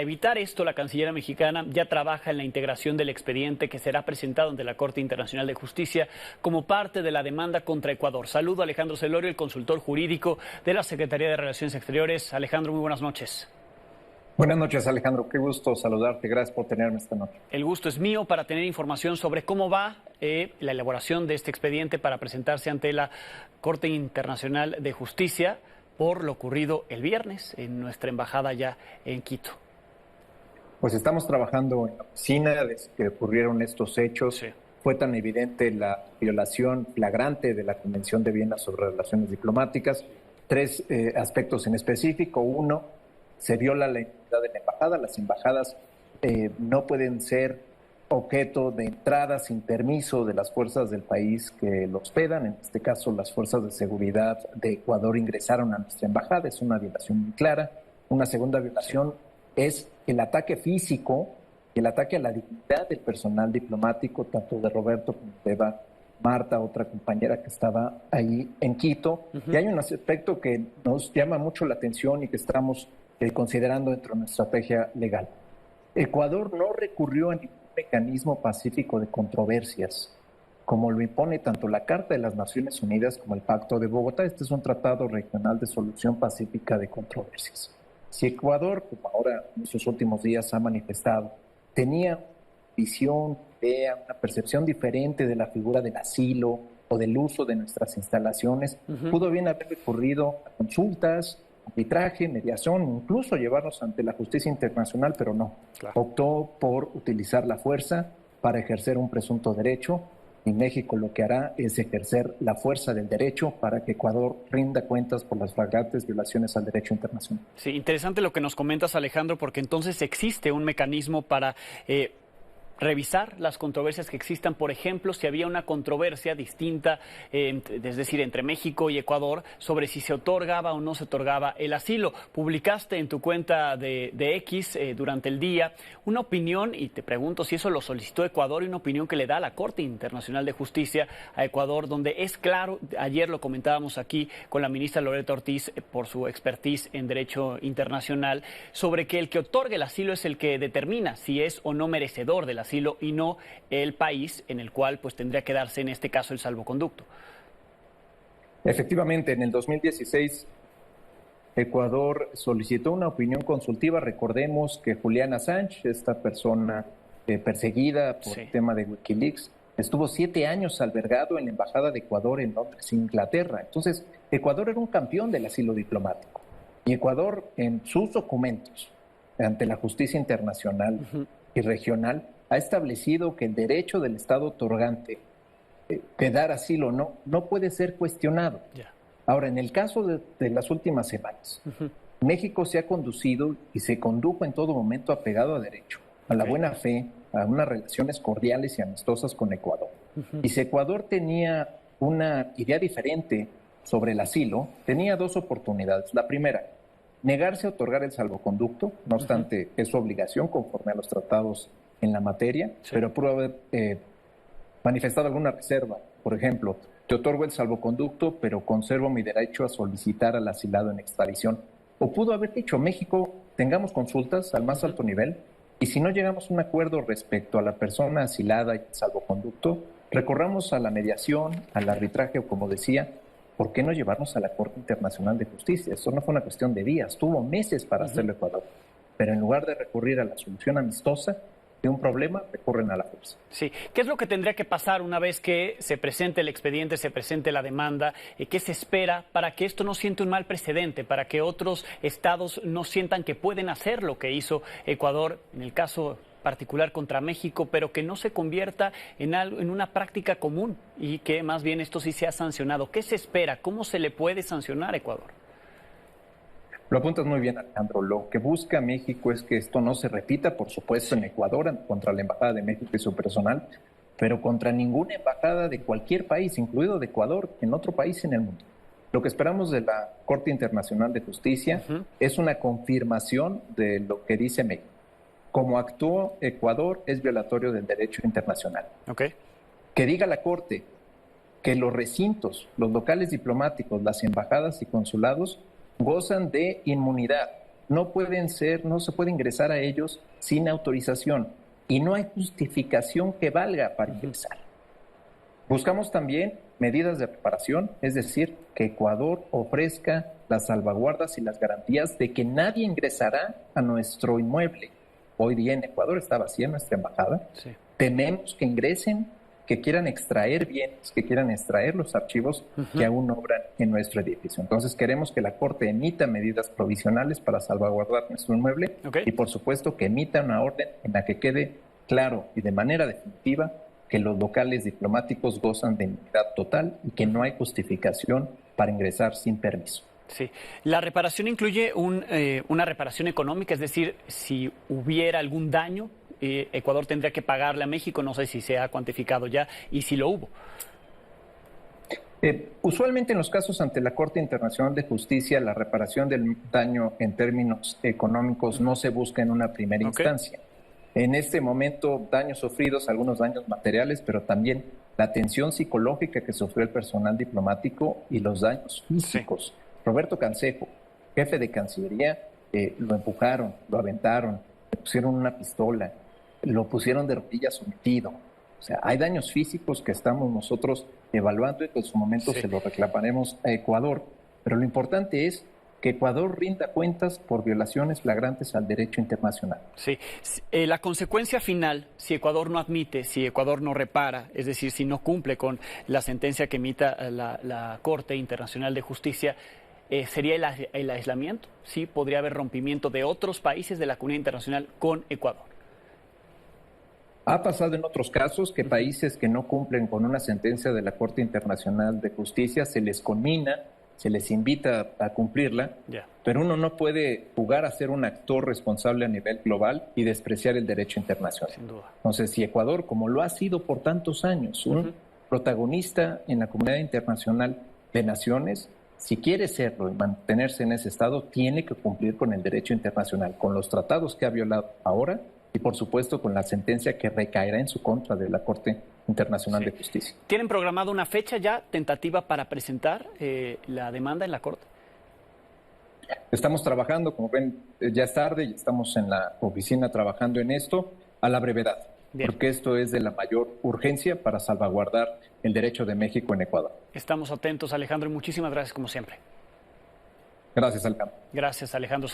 Evitar esto, la canciller mexicana ya trabaja en la integración del expediente que será presentado ante la Corte Internacional de Justicia como parte de la demanda contra Ecuador. Saludo a Alejandro Celorio, el consultor jurídico de la Secretaría de Relaciones Exteriores. Alejandro, muy buenas noches. Buenas noches, Alejandro. Qué gusto saludarte. Gracias por tenerme esta noche. El gusto es mío para tener información sobre cómo va la elaboración de este expediente para presentarse ante la Corte Internacional de Justicia por lo ocurrido el viernes en nuestra embajada ya en Quito. Pues estamos trabajando en la oficina desde que ocurrieron estos hechos. Sí. Fue tan evidente la violación flagrante de la Convención de Viena sobre Relaciones Diplomáticas. Tres aspectos en específico. Uno, se viola la inmunidad de la embajada. Las embajadas no pueden ser objeto de entrada sin permiso de las fuerzas del país que lo hospedan. En este caso, las fuerzas de seguridad de Ecuador ingresaron a nuestra embajada. Es una violación muy clara. Una segunda violación es el ataque físico, el ataque a la dignidad del personal diplomático, tanto de Roberto como de Eva Marta, otra compañera que estaba ahí en Quito. Y hay un aspecto que nos llama mucho la atención y que estamos considerando dentro de nuestra estrategia legal. Ecuador no recurrió a ningún mecanismo pacífico de controversias, como lo impone tanto la Carta de las Naciones Unidas como el Pacto de Bogotá. Este es un tratado regional de solución pacífica de controversias. Si Ecuador, como ahora en estos últimos días ha manifestado, tenía visión, idea, una percepción diferente de la figura del asilo o del uso de nuestras instalaciones, pudo bien haber recurrido a consultas, arbitraje, mediación, incluso llevarnos ante la justicia internacional, pero no. Claro. Optó por utilizar la fuerza para ejercer un presunto derecho. Y México lo que hará es ejercer la fuerza del derecho para que Ecuador rinda cuentas por las flagrantes violaciones al derecho internacional. Sí, interesante lo que nos comentas, Alejandro, porque entonces existe un mecanismo para revisar las controversias que existan. Por ejemplo, si había una controversia distinta, es decir, entre México y Ecuador, sobre si se otorgaba o no se otorgaba el asilo. Publicaste en tu cuenta de X durante el día una opinión, y te pregunto si eso lo solicitó Ecuador, y una opinión que le da la Corte Internacional de Justicia a Ecuador, donde es claro, ayer lo comentábamos aquí con la ministra Loretta Ortiz, por su expertise en derecho internacional, sobre que el que otorga el asilo es el que determina si es o no merecedor del asilo y no el país en el cual pues tendría que darse en este caso el salvoconducto. Efectivamente, en el 2016 Ecuador solicitó una opinión consultiva. Recordemos que Julian Assange, esta persona perseguida por el tema de Wikileaks, estuvo 7 años albergado en la Embajada de Ecuador en Londres, Inglaterra. Entonces, Ecuador era un campeón del asilo diplomático. Y Ecuador, en sus documentos ante la justicia internacional y regional, ha establecido que el derecho del Estado otorgante de dar asilo no puede ser cuestionado. Ahora, en el caso de las últimas semanas, México se ha conducido y se condujo en todo momento apegado a derecho, a la buena fe, a unas relaciones cordiales y amistosas con Ecuador. Y si Ecuador tenía una idea diferente sobre el asilo, tenía dos oportunidades. La primera, negarse a otorgar el salvoconducto, no obstante, es su obligación conforme a los tratados en la materia, pero pudo haber manifestado alguna reserva. Por ejemplo, te otorgo el salvoconducto, pero conservo mi derecho a solicitar al asilado en extradición. O pudo haber dicho, México, tengamos consultas al más alto nivel, y si no llegamos a un acuerdo respecto a la persona asilada y el salvoconducto, recorramos a la mediación, al arbitraje, o como decía, ¿por qué no llevarnos a la Corte Internacional de Justicia? Eso no fue una cuestión de días, tuvo meses para hacerlo Ecuador. Pero en lugar de recurrir a la solución amistosa de un problema, recurren a la fuerza. Sí. ¿Qué es lo que tendría que pasar una vez que se presente el expediente, se presente la demanda? ¿Qué se espera para que esto no siente un mal precedente, para que otros estados no sientan que pueden hacer lo que hizo Ecuador en el caso particular contra México, pero que no se convierta en una práctica común y que más bien esto sí sea sancionado? ¿Qué se espera? ¿Cómo se le puede sancionar a Ecuador? Lo apuntas muy bien, Alejandro. Lo que busca México es que esto no se repita, por supuesto, en Ecuador, contra la Embajada de México y su personal, pero contra ninguna embajada de cualquier país, incluido de Ecuador, en otro país en el mundo. Lo que esperamos de la Corte Internacional de Justicia es una confirmación de lo que dice México. Como actuó Ecuador es violatorio del derecho internacional. Que diga la Corte que los recintos, los locales diplomáticos, las embajadas y consulados gozan de inmunidad no se puede ingresar a ellos sin autorización y no hay justificación que valga para ingresar. Buscamos también medidas de reparación, es decir, que Ecuador ofrezca las salvaguardas y las garantías de que nadie ingresará a nuestro inmueble. Hoy día en Ecuador está vacía nuestra embajada. Sí. Tememos que ingresen, que quieran extraer bienes, que quieran extraer los archivos que aún obran en nuestro edificio. Entonces queremos que la Corte emita medidas provisionales para salvaguardar nuestro inmueble y por supuesto que emita una orden en la que quede claro y de manera definitiva que los locales diplomáticos gozan de inmunidad total y que no hay justificación para ingresar sin permiso. Sí. La reparación incluye una reparación económica, es decir, si hubiera algún daño, Ecuador tendría que pagarle a México, no sé si se ha cuantificado ya y si lo hubo. Usualmente en los casos ante la Corte Internacional de Justicia, la reparación del daño en términos económicos no se busca en una primera instancia. En este momento, daños sufridos, algunos daños materiales, pero también la atención psicológica que sufrió el personal diplomático y los daños físicos. Sí. Roberto Canseco, jefe de Cancillería, lo empujaron, lo aventaron, le pusieron una pistola, lo pusieron de rodillas sometido. O sea, hay daños físicos que estamos nosotros evaluando y que en su momento se los reclamaremos a Ecuador. Pero lo importante es que Ecuador rinda cuentas por violaciones flagrantes al derecho internacional. Sí. La consecuencia final, si Ecuador no admite, si Ecuador no repara, es decir, si no cumple con la sentencia que emita la Corte Internacional de Justicia, ¿sería el aislamiento? Sí, podría haber rompimiento de otros países de la comunidad internacional con Ecuador. Ha pasado en otros casos que países que no cumplen con una sentencia de la Corte Internacional de Justicia se les conmina, se les invita a cumplirla, pero uno no puede jugar a ser un actor responsable a nivel global y despreciar el derecho internacional. Sin duda. Entonces, si Ecuador, como lo ha sido por tantos años, un protagonista en la comunidad internacional de naciones, si quiere serlo y mantenerse en ese estado, tiene que cumplir con el derecho internacional, con los tratados que ha violado ahora y, por supuesto, con la sentencia que recaerá en su contra de la Corte Internacional de Justicia. ¿Tienen programado una fecha ya tentativa para presentar la demanda en la Corte? Estamos trabajando, como ven, ya es tarde y estamos en la oficina trabajando en esto a la brevedad, porque esto es de la mayor urgencia para salvaguardar el derecho de México en Ecuador. Estamos atentos, Alejandro, y muchísimas gracias como siempre. Gracias, Alejandro. Gracias, Alejandro.